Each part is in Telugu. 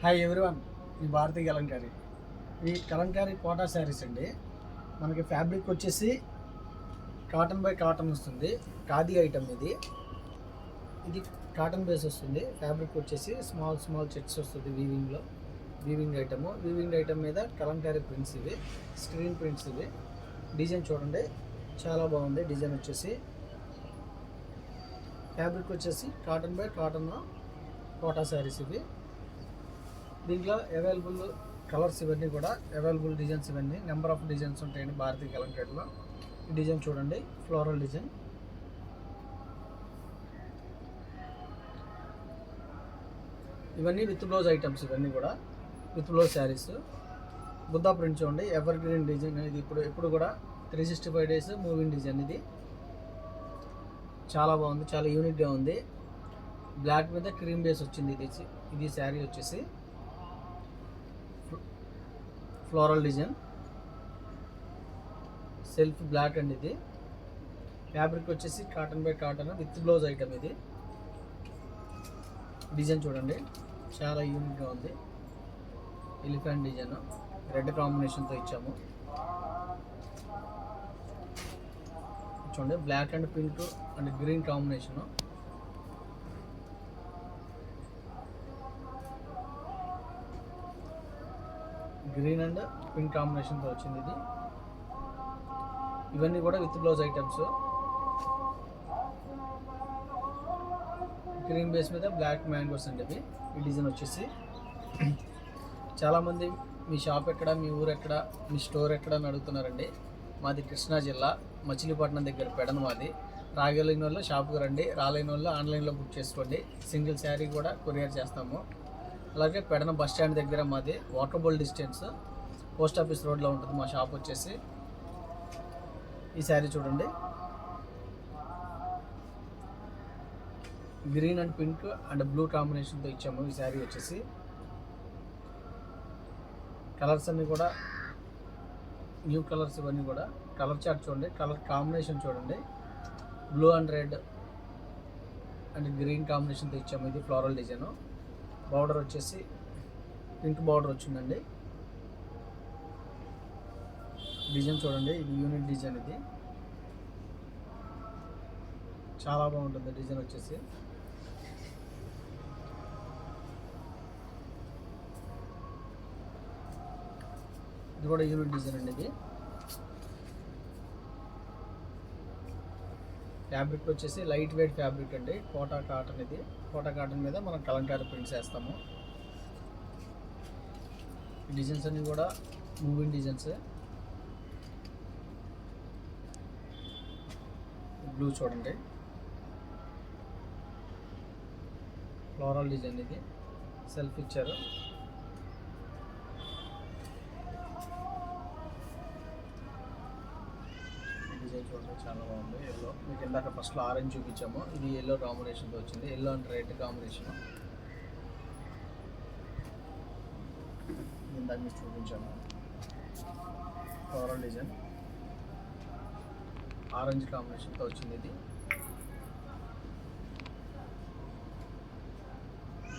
హాయ్ ఎవ్రీవన్, ఈ భారతీయ కలంకారీ. ఈ కలంకారీ కోటా శారీస్ అండి. మనకి ఫ్యాబ్రిక్ వచ్చేసి కాటన్ బై కాటన్ వస్తుంది. ఖాదీ ఐటమ్ ఇది. ఇది కాటన్ బేస్ వస్తుంది. ఫ్యాబ్రిక్ వచ్చేసి స్మాల్ చెట్స్ వస్తుంది. వీవింగ్ ఐటమ్ మీద కలంకారీ ప్రింట్స్ ఇవి, స్క్రీన్ ప్రింట్స్ ఇవి. డిజైన్ చూడండి, చాలా బాగుంది. డిజైన్ వచ్చేసి ఫ్యాబ్రిక్ వచ్చేసి cotton by cotton Kota saris ఇవి. దీంట్లో అవైలబుల్ కలర్స్ ఇవన్నీ కూడా అవైలబుల్ డిజైన్స్ ఇవన్నీ నెంబర్ ఆఫ్ డిజైన్స్ ఉంటాయండి భారతీయ కలంకారీలో. ఈ డిజైన్ చూడండి, ఫ్లోరల్ డిజైన్. ఇవన్నీ విత్ బ్లౌజ్ ఐటమ్స్, ఇవన్నీ కూడా with blouse saris. Buddha print చూడండి, ఎవర్ గ్రీన్ డిజైన్. ఇది ఎప్పుడు కూడా 365 days మూవింగ్ డిజైన్. ఇది చాలా బాగుంది, చాలా యూనిక్గా ఉంది. బ్లాక్ మీద క్రీమ్ బేస్ వచ్చింది. ఇది శారీ వచ్చేసి ఫ్లోరల్ డిజైన్, సెల్ఫ్ బ్లాక్ అండి. ఇది ఫ్యాబ్రిక్ వచ్చేసి cotton by cotton with blouse item. ఇది డిజైన్ చూడండి, చాలా యూనిక్గా ఉంది. ఎలిఫెంట్ డిజైన్ రెడ్ కాంబినేషన్తో ఇచ్చాము. చూడండి, black and pink and green combination. Green and pink కాంబినేషన్తో వచ్చింది ఇది. ఇవన్నీ కూడా with blouse items. Green base మీద బ్లాక్ మ్యాంగోస్ అండి ఇవి. ఈ డిజైన్ వచ్చేసి చాలామంది మీ షాప్ ఎక్కడ, మీ ఊరు ఎక్కడ, మీ స్టోర్ ఎక్కడ అని అడుగుతున్నారండి. మాది కృష్ణా జిల్లా, మచిలీపట్నం దగ్గర పెడన మాది. రాగలిగిన వాళ్ళు షాప్కి రండి, రాలేని వాళ్ళు ఆన్లైన్లో బుక్ చేసుకోండి. సింగిల్ శారీ కూడా కొరియర్ చేస్తాము. అలాగే పెడన బస్ స్టాండ్ దగ్గర మాది, వాకబుల్ డిస్టెన్స్, పోస్ట్ ఆఫీస్ రోడ్లో ఉంటుంది మా షాప్ వచ్చేసి. ఈ శారీ చూడండి, green and pink and blue కాంబినేషన్తో ఇచ్చాము. ఈ శారీ వచ్చేసి కలర్స్ అన్నీ కూడా న్యూ కలర్స్. ఇవన్నీ కూడా కలర్ చార్ట్ చూడండి, కలర్ కాంబినేషన్ చూడండి. Blue and red and green కాంబినేషన్తో ఇచ్చాము. ఇది ఫ్లోరల్ డిజైన్. బార్డర్ వచ్చేసి పింక్ బార్డర్ వచ్చిందండి. డిజైన్ చూడండి, ఇది యూనిక్ డిజైన్. ఇది చాలా బాగుంటుంది డిజైన్ వచ్చేసి. ఇది కూడా యూనిక్ డిజైన్ అండి. ఇది ఫ్యాబ్రిక్ వచ్చేసి లైట్ వెయిట్ ఫ్యాబ్రిక్ అండి, కోటా కాటన్. ఇది కోటా కాటన్ మీద మనం కలంకారీ ప్రింట్స్ వేస్తాము. డిజైన్స్ అన్నీ కూడా మూవింగ్ డిజైన్స్. బ్లూ చూడండి, ఫ్లోరల్ డిజైన్. ఇది సెల్ఫ్ ఇచ్చారు. డిజైన్ చూడండి, చాలా బాగుంది. ఎల్లో మీకు ఇందాక ఫస్ట్లో ఆరెంజ్ చూపించాము, ఇది ఎల్లో కాంబినేషన్తో వచ్చింది. ఎల్లో అండ్ రెడ్ కాంబినేషన్ ఇందాక మీకు చూపించాము. ఫ్లోరల్ డిజైన్ ఆరెంజ్ కాంబినేషన్తో వచ్చింది. ఇది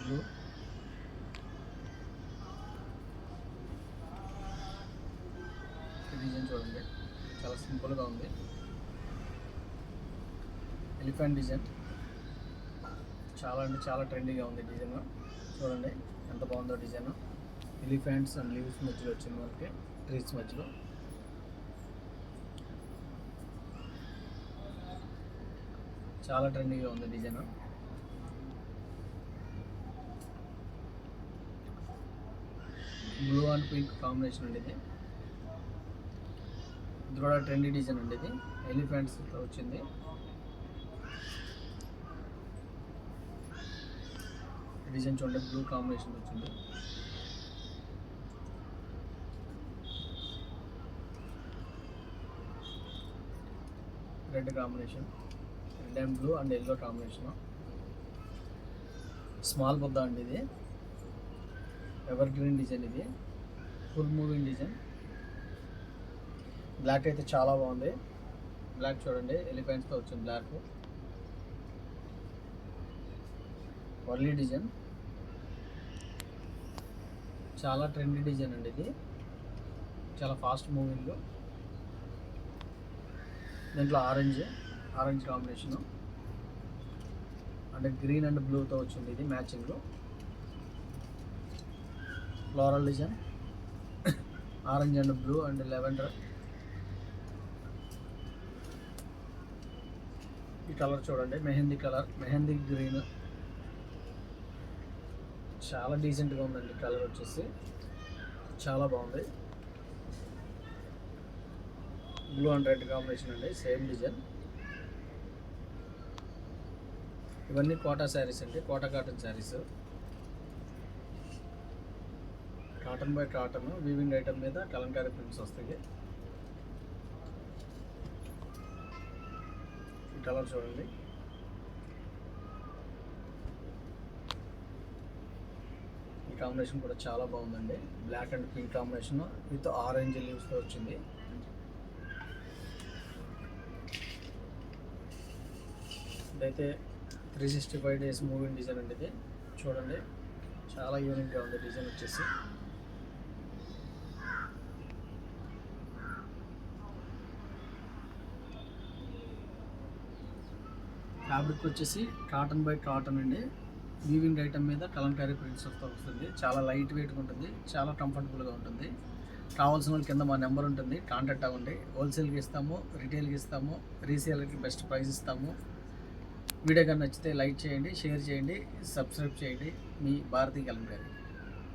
బ్లూ, డిజైన్ చూడండి, చాలా సింపుల్గా ఉంది. ఎలిఫెంట్ డిజైన్ చాలా అంటే చాలా ట్రెండీగా ఉంది. డిజైన్ చూడండి ఎంత బాగుందో. డిజైన్ ఎలిఫెంట్స్ అండ్ లీవ్స్ మధ్యలో వచ్చింది మనకి, ట్రీస్ మధ్యలో. చాలా ట్రెండీగా ఉంది design. Blue and pink combination అండి. ఇది కూడా ట్రెండీ డిజైన్ అండి. ఇది ఎలిఫెంట్స్తో వచ్చింది. డిజైన్ చూడండి, బ్లూ కాంబినేషన్ వచ్చింది. Red combination, red and blue and yellow combination. Small Buddha అండి. ఇది ఎవర్ గ్రీన్ డిజైన్. ఇది ఫుల్ మూవింగ్ డిజైన్. బ్లాక్ అయితే చాలా బాగుంది. బ్లాక్ చూడండి, ఎలిఫెంట్స్తో వచ్చింది బ్లాక్. వర్లీ డిజైన్, చాలా ట్రెండీ డిజైన్ అండి ఇది, చాలా ఫాస్ట్ మూవింగ్. దీంట్లో ఆరెంజ్ కాంబినేషను అంటే గ్రీన్ అండ్ బ్లూతో వచ్చింది ఇది మ్యాచింగ్లో. Floral design, orange and blue and lavender. ఈ కలర్ చూడండి, మెహందీ కలర్, మెహందీ గ్రీన్, చాలా డీసెంట్గా ఉందండి కలర్ వచ్చేసి, చాలా బాగుంది. బ్లూ అండ్ రెడ్ కాంబినేషన్ అండి, సేమ్ డిజైన్. ఇవన్నీ కోటా శారీస్ అండి, Kota cotton saris. Cotton by cotton weaving item మీద కలంకారీ ప్రింట్స్ వస్తాయి. ఈ కలర్ చూడండి, ఈ కాంబినేషన్ కూడా చాలా బాగుందండి. Black and pink combination with orange లీవ్స్తో వచ్చింది. ఇదైతే 365 days మూవింగ్ డిజైన్ అండి ఇది, చూడండి చాలా యూనిక్గా ఉంది డిజైన్ వచ్చేసి. ఫ్యాబ్రిక్ వచ్చేసి కాటన్ బై కాటన్ అండి, వీవింగ్ ఐటమ్ మీద కలంకారీ ప్రింట్స్ వస్తుంది. చాలా లైట్ వెయిట్గా ఉంటుంది, చాలా కంఫర్టబుల్గా ఉంటుంది. కావాల్సిన వాళ్ళు కింద మా నెంబర్ ఉంటుంది, కాంటాక్ట్ అవ్వండి. హోల్సేల్కి ఇస్తాము, రిటైల్కి ఇస్తాము, రీసేలర్కి బెస్ట్ ప్రైస్ ఇస్తాము. వీడియో కానీ నచ్చితే లైక్ చేయండి, షేర్ చేయండి, సబ్స్క్రైబ్ చేయండి. మీ భారతీ కలంకారీ.